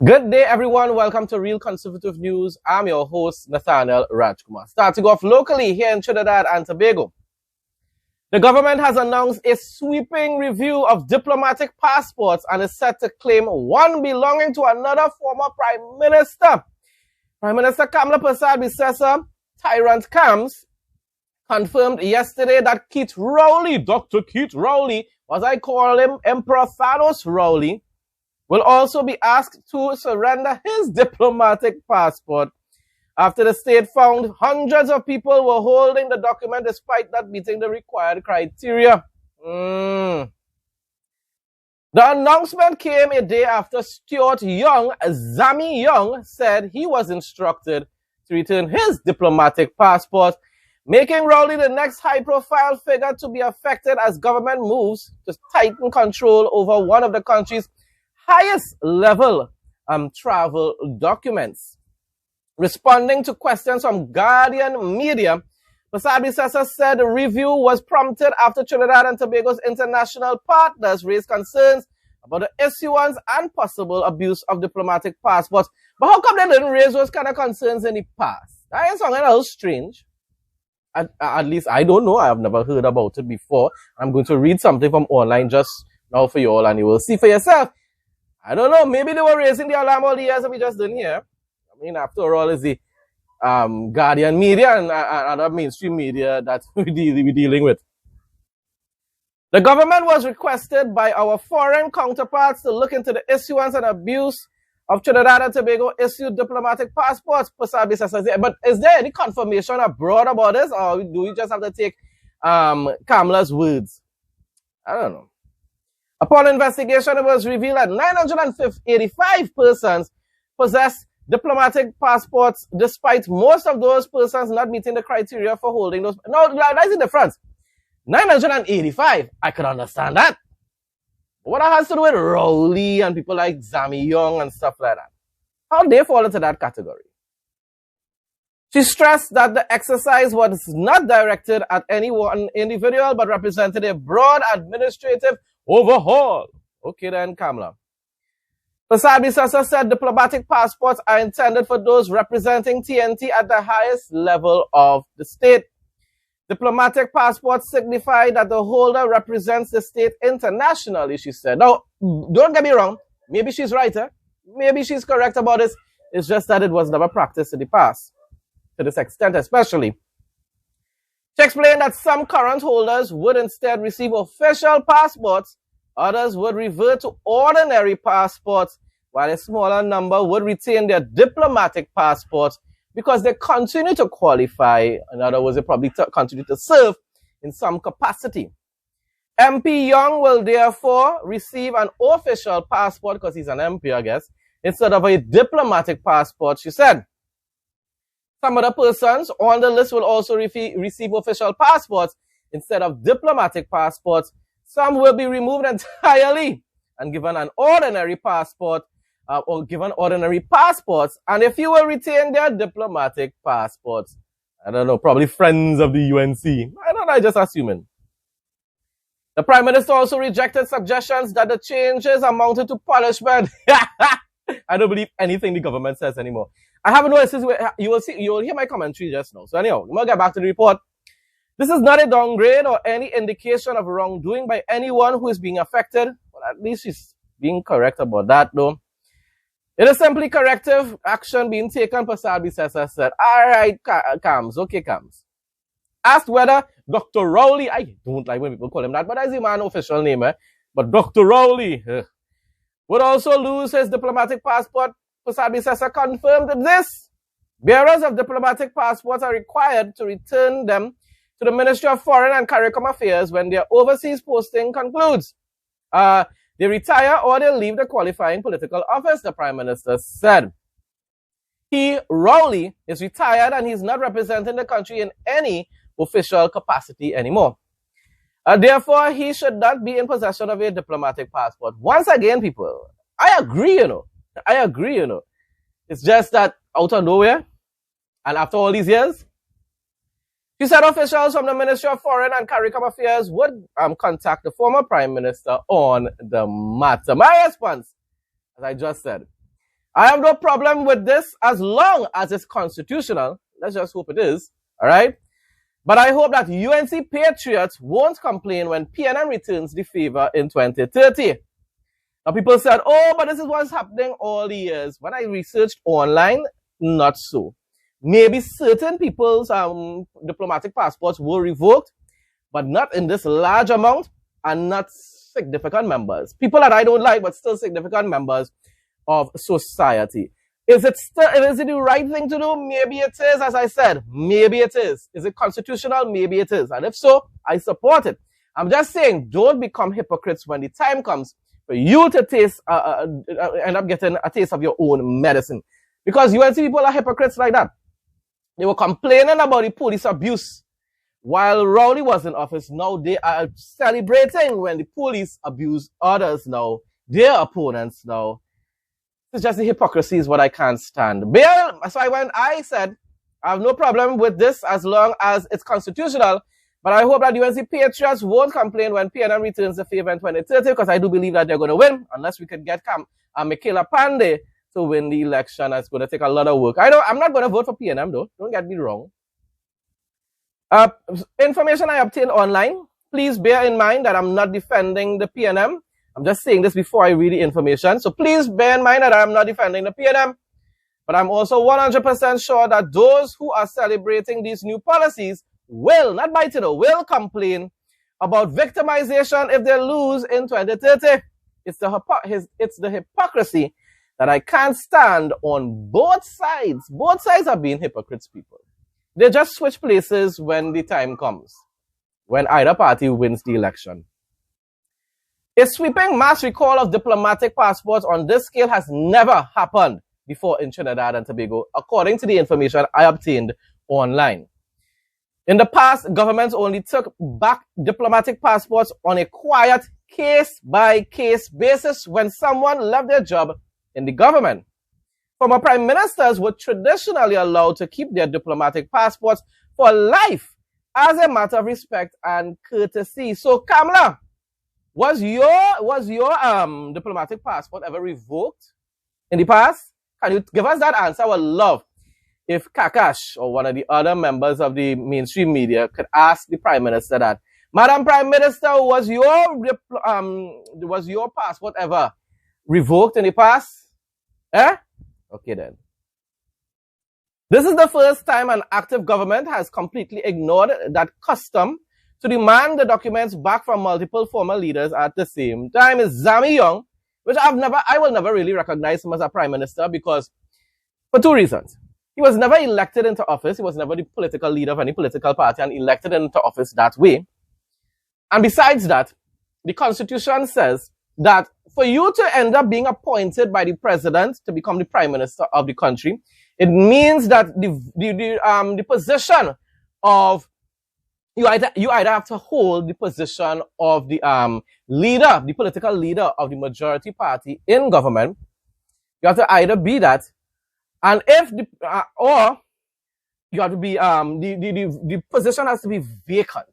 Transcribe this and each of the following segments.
Good day, everyone. Welcome to Real Conservative News. I'm your host, Nathaniel Rajkumar. Starting off locally here in Trinidad and Tobago. The government has announced a sweeping review of diplomatic passports and is set to claim one belonging to another former Prime Minister. Prime Minister Kamla Persad-Bissessar, Tyrant Kams, confirmed yesterday that Keith Rowley, Dr. Keith Rowley, as I call him, Emperor Thanos Rowley, will also be asked to surrender his diplomatic passport after the state found hundreds of people were holding the document despite not meeting the required criteria. The announcement came a day after Stuart Young, Zami Young, said he was instructed to return his diplomatic passport, making Rowley the next high-profile figure to be affected as government moves to tighten control over one of the country's highest level travel documents. Responding to questions from Guardian Media, Persad-Bissessar said the review was prompted after Trinidad and Tobago's international partners raised concerns about the issuance and possible abuse of diplomatic passports. But how come they didn't raise those kind of concerns in the past? That is something a little strange. At least I don't know. I have never heard about it before. I'm going to read something from online just now for you all, and you will see for yourself. I don't know. Maybe they were raising the alarm all the years and we just didn't hear. I mean, after all, it's the Guardian Media and other mainstream media that we're dealing with. The government was requested by our foreign counterparts to look into the issuance and abuse of Trinidad and Tobago issued diplomatic passports. But is there any confirmation abroad about this, or do we just have to take Kamla's words? I don't know. Upon investigation, it was revealed that 985 persons possess diplomatic passports, despite most of those persons not meeting the criteria for holding those. No, that's the difference. 985, I could understand that. But what has to do with Rowley and people like Zami Young and stuff like that? How they fall into that category? She stressed that the exercise was not directed at any one individual, but represented a broad administrative overhaul. Okay then, Kamla. Persad-Bissessar said diplomatic passports are intended for those representing TNT at the highest level of the state. Diplomatic passports signify that the holder represents the state internationally, she said. Now, don't get me wrong. Maybe she's right. Maybe she's correct about this. It's just that it was never practiced in the past, to this extent especially. She explained that some current holders would instead receive official passports, others would revert to ordinary passports, while a smaller number would retain their diplomatic passports because they continue to qualify. In other words, they probably continue to serve in some capacity. MP Young will therefore receive an official passport, because he's an MP, I guess, instead of a diplomatic passport, she said. Some other persons on the list will also receive official passports instead of diplomatic passports. Some will be removed entirely and given an ordinary passport or given ordinary passports. And if you will retain their diplomatic passports, I don't know, probably friends of the UNC. I don't know, I'm just assuming. The Prime Minister also rejected suggestions that the changes amounted to punishment. I don't believe anything the government says anymore. I have no sense. You will hear my commentary just now. So anyhow, I'm going to get back to the report. This is not a downgrade or any indication of wrongdoing by anyone who is being affected. Well, at least she's being correct about that, though. It is simply corrective action being taken, Persad-Bissessar said. All right, Kams. Okay, Kams. Asked whether Dr. Rowley, I don't like when people call him that, but that's the man's official name, But Dr. Rowley would also lose his diplomatic passport. Persad-Bissessar confirmed this. Bearers of diplomatic passports are required to return them to the Ministry of Foreign and CARICOM Affairs when their overseas posting concludes. They retire or they leave the qualifying political office, the Prime Minister said. He, Rowley, is retired and he's not representing the country in any official capacity anymore. Therefore, he should not be in possession of a diplomatic passport. Once again, people, I agree, It's just that out of nowhere, and after all these years, She said officials from the Ministry of Foreign and CARICOM Affairs would contact the former Prime Minister on the matter. My response, as I just said, I have no problem with this as long as it's constitutional. Let's just hope it is. All right. But I hope that UNC patriots won't complain when PNM returns the favor in 2030. Now people said, oh, but this is what's happening all the years. When I researched online, not so. Maybe certain people's diplomatic passports were revoked, but not in this large amount and not significant members. People that I don't like, but still significant members of society. Is it the right thing to do? Maybe it is, as I said. Maybe it is. Is it constitutional? Maybe it is. And if so, I support it. I'm just saying, don't become hypocrites when the time comes for you to taste, end up getting a taste of your own medicine. Because UNC people are hypocrites like that. They were complaining about the police abuse while Rowley was in office. Now they are celebrating when the police abuse others now, their opponents now. It's just the hypocrisy is what I can't stand. So when I said, I have no problem with this as long as it's constitutional, but I hope that UNC patriots won't complain when PNM returns the favor in 2030, because I do believe that they're going to win, unless we could get Michaela Pandey to win the election. It's going to take a lot of work. I'm not going to vote for PNM though. Don't get me wrong. Information I obtained online. Please bear in mind that I'm not defending the PNM. I'm just saying this before I read the information. So please bear in mind that I'm not defending the PNM. But I'm also 100% sure that those who are celebrating these new policies will, not bite it, will complain about victimization if they lose in 2030. It's the hypocrisy that I can't stand on both sides. Both sides are being hypocrites, people. They just switch places when the time comes, when either party wins the election. A sweeping mass recall of diplomatic passports on this scale has never happened before in Trinidad and Tobago, according to the information I obtained online. In the past, governments only took back diplomatic passports on a quiet case-by-case basis when someone left their job in the government. Former prime ministers were traditionally allowed to keep their diplomatic passports for life as a matter of respect and courtesy. So, Kamala, was your diplomatic passport ever revoked in the past? Can you give us that answer? I would love if Kakash or one of the other members of the mainstream media could ask the Prime Minister that. Madam Prime Minister, was your passport ever revoked in the past? Eh? Okay then. This is the first time an active government has completely ignored that custom to demand the documents back from multiple former leaders at the same time. Is Zami Young, which I will never really recognize him as a prime minister, because for two reasons. He was never elected into office. He was never the political leader of any political party and elected into office that way. And besides that, the Constitution says that for you to end up being appointed by the president to become the prime minister of the country, it means that the position of you either have to hold the position of the leader, the political leader of the majority party in government. You have to either be that, and if or you have to be the position has to be vacant.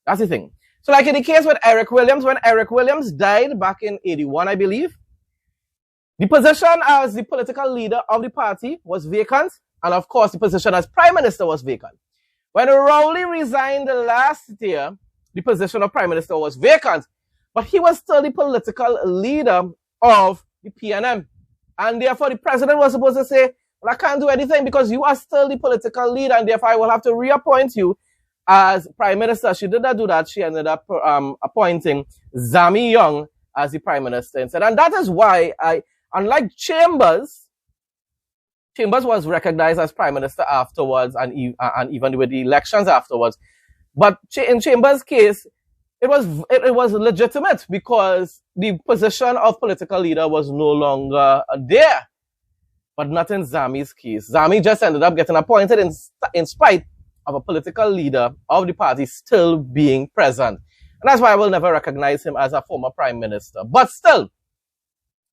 That's the thing. So, like in the case with Eric Williams, when Eric Williams died back in 81, I believe, the position as the political leader of the party was vacant, and of course, the position as prime minister was vacant. When Rowley resigned last year, the position of prime minister was vacant, but he was still the political leader of the PNM. And therefore, the president was supposed to say, well, I can't do anything because you are still the political leader, and therefore I will have to reappoint you as prime minister. She did not do that. She ended up appointing Zami Young as the prime minister instead. And that is why unlike Chambers was recognized as prime minister afterwards, and even with the elections afterwards. But in Chambers' case, it was legitimate because the position of political leader was no longer there. But not in Zami's case. Zami just ended up getting appointed in spite of a political leader of the party still being present. And that's why I will never recognize him as a former prime minister. But still,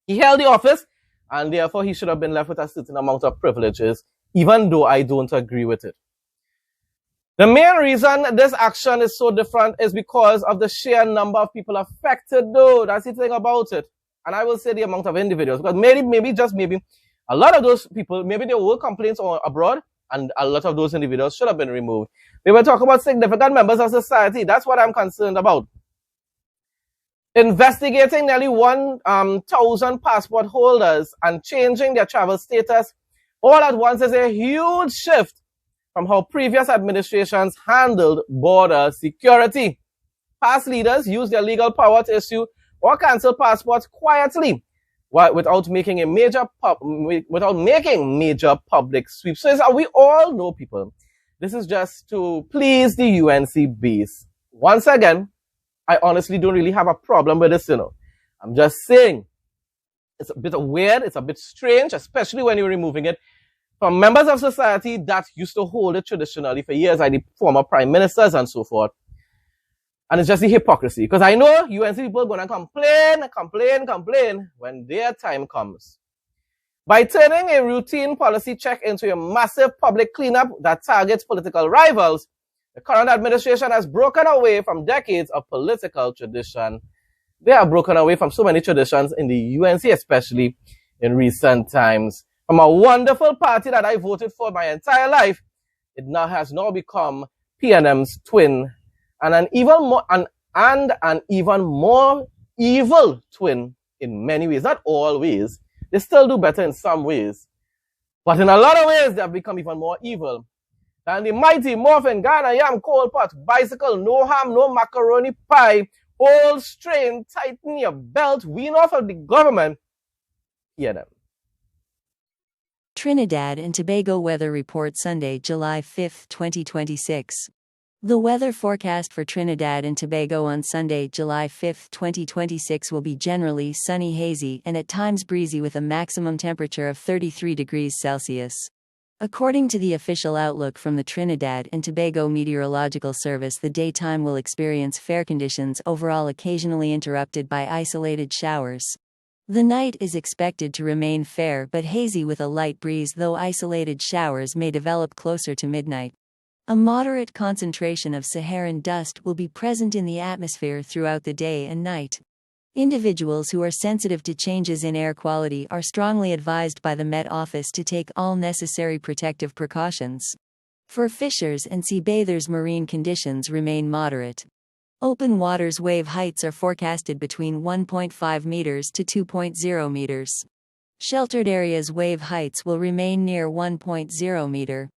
he held the office, and therefore he should have been left with a certain amount of privileges, even though I don't agree with it. The main reason this action is so different is because of the sheer number of people affected, though. That's the thing about it. And I will say the amount of individuals, because maybe, just maybe, A lot of those people, maybe there were complaints abroad, and a lot of those individuals should have been removed. We were talking about significant members of society. That's what I'm concerned about. Investigating nearly 1,000 passport holders and changing their travel status all at once is a huge shift from how previous administrations handled border security. Past leaders used their legal power to issue or cancel passports quietly without making major public sweeps. So as we all know, people, this is just to please the UNC base. Once again, I honestly don't really have a problem with this, I'm just saying it's a bit weird, it's a bit strange, especially when you're removing it from members of society that used to hold it traditionally for years, like the former prime ministers and so forth. And it's just the hypocrisy. Because I know UNC people are going to complain when their time comes. By turning a routine policy check into a massive public cleanup that targets political rivals, the current administration has broken away from decades of political tradition. They have broken away from so many traditions in the UNC, especially in recent times. From a wonderful party that I voted for my entire life, it now has become PNM's twin, and an even more evil twin in many ways. Not all ways. They still do better in some ways. But in a lot of ways, they have become even more evil than the mighty Morphin, Ghana, Yam, Coal Pot, Bicycle, No Ham, No Macaroni Pie, Old Strain, Tighten Your Belt, Wean Off of the Government. Hear them. Trinidad and Tobago Weather Report Sunday, July 5, 2026. The weather forecast for Trinidad and Tobago on Sunday, July 5, 2026 will be generally sunny, hazy, and at times breezy with a maximum temperature of 33 degrees Celsius. According to the official outlook from the Trinidad and Tobago Meteorological Service, the daytime will experience fair conditions overall, occasionally interrupted by isolated showers. The night is expected to remain fair but hazy with a light breeze, though isolated showers may develop closer to midnight. A moderate concentration of Saharan dust will be present in the atmosphere throughout the day and night. Individuals who are sensitive to changes in air quality are strongly advised by the Met Office to take all necessary protective precautions. For fishers and sea bathers, marine conditions remain moderate. Open waters wave heights are forecasted between 1.5 meters to 2.0 meters. Sheltered areas wave heights will remain near 1.0 meter.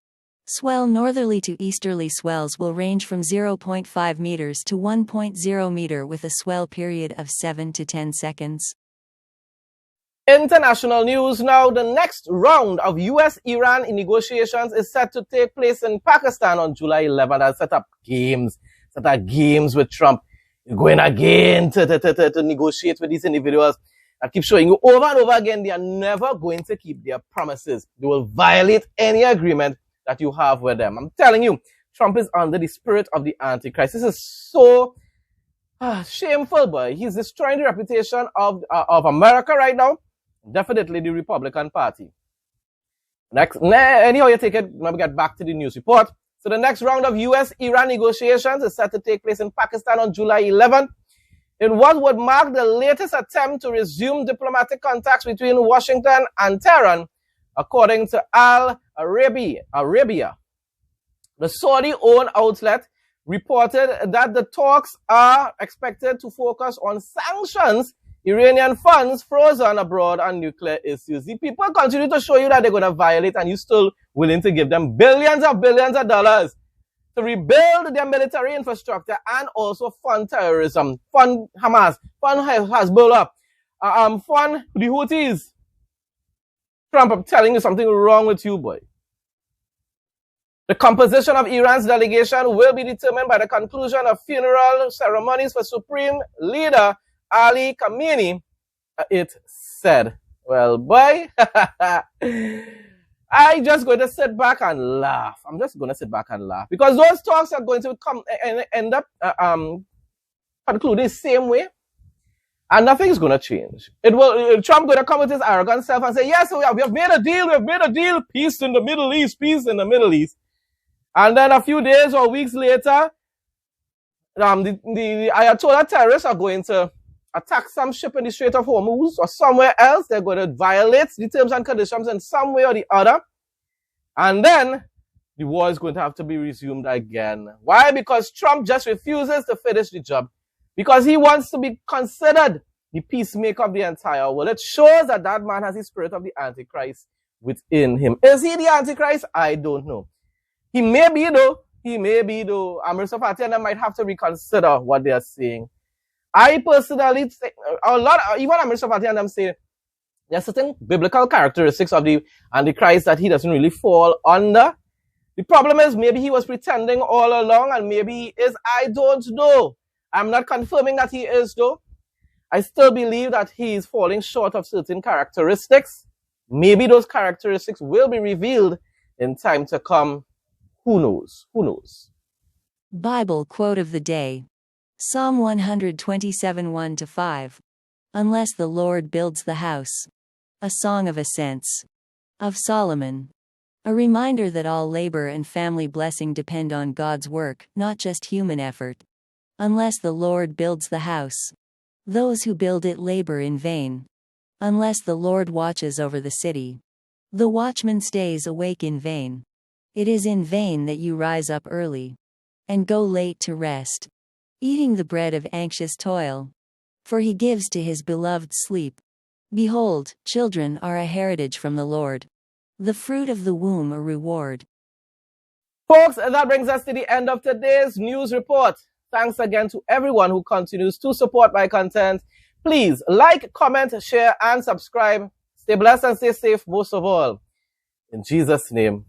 Swell northerly to easterly swells will range from 0.5 meters to 1.0 meter with a swell period of 7 to 10 seconds. International news now. The next round of US-Iran negotiations is set to take place in Pakistan on July 11th. I'll set up games with Trump. You're going again to negotiate with these individuals. I keep showing you over and over again, they are never going to keep their promises. They will violate any agreement that you have with them. I'm telling you, Trump is under the spirit of the Antichrist. This is so shameful, boy. He's destroying the reputation of America right now. Definitely the Republican Party. Anyhow you take it, let me get back to the news report. So the next round of US-Iran negotiations is set to take place in Pakistan on July 11th, in what would mark the latest attempt to resume diplomatic contacts between Washington and Tehran, according to Al Arabiya. The Saudi-owned outlet reported that the talks are expected to focus on sanctions, Iranian funds frozen abroad, and nuclear issues. The people continue to show you that they're going to violate, and you're still willing to give them billions of dollars to rebuild their military infrastructure and also fund terrorism, fund Hamas, fund Hezbollah, fund the Houthis. Trump, I'm telling you something wrong with you, boy. The composition of Iran's delegation will be determined by the conclusion of funeral ceremonies for Supreme Leader Ali Khamenei, it said. Well, boy, I'm just going to sit back and laugh. I'm just going to sit back and laugh. Because those talks are going to come and end up concluding the same way. And nothing is going to change. Trump going to come with his arrogant self and say, yes, we have made a deal, peace in the Middle East. And then a few days or weeks later, the Ayatollah terrorists are going to attack some ship in the Strait of Hormuz or somewhere else. They're going to violate the terms and conditions in some way or the other. And then the war is going to have to be resumed again. Why? Because Trump just refuses to finish the job. Because he wants to be considered the peacemaker of the entire world. It shows that that man has the spirit of the Antichrist within him. Is he the Antichrist? I don't know. He may be though. He may be though. Amritsar Party and them might have to reconsider what they are saying. I personally think, even Amritsar Party and them say there are certain biblical characteristics of the Antichrist that he doesn't really fall under. The problem is maybe he was pretending all along and maybe he is. I don't know. I'm not confirming that he is though. I still believe that he is falling short of certain characteristics. Maybe those characteristics will be revealed in time to come. Who knows? Who knows? Bible quote of the day. Psalm 127, 1-5. Unless the Lord builds the house. A Song of Ascents. Of Solomon. A reminder that all labor and family blessing depend on God's work, not just human effort. Unless the Lord builds the house. Those who build it labor in vain. Unless the Lord watches over the city. The watchman stays awake in vain. It is in vain that you rise up early. And go late to rest. Eating the bread of anxious toil. For he gives to his beloved sleep. Behold, children are a heritage from the Lord. The fruit of the womb a reward. Folks, that brings us to the end of today's news report. Thanks again to everyone who continues to support my content. Please like, comment, share, and subscribe. Stay blessed and stay safe most of all. In Jesus' name.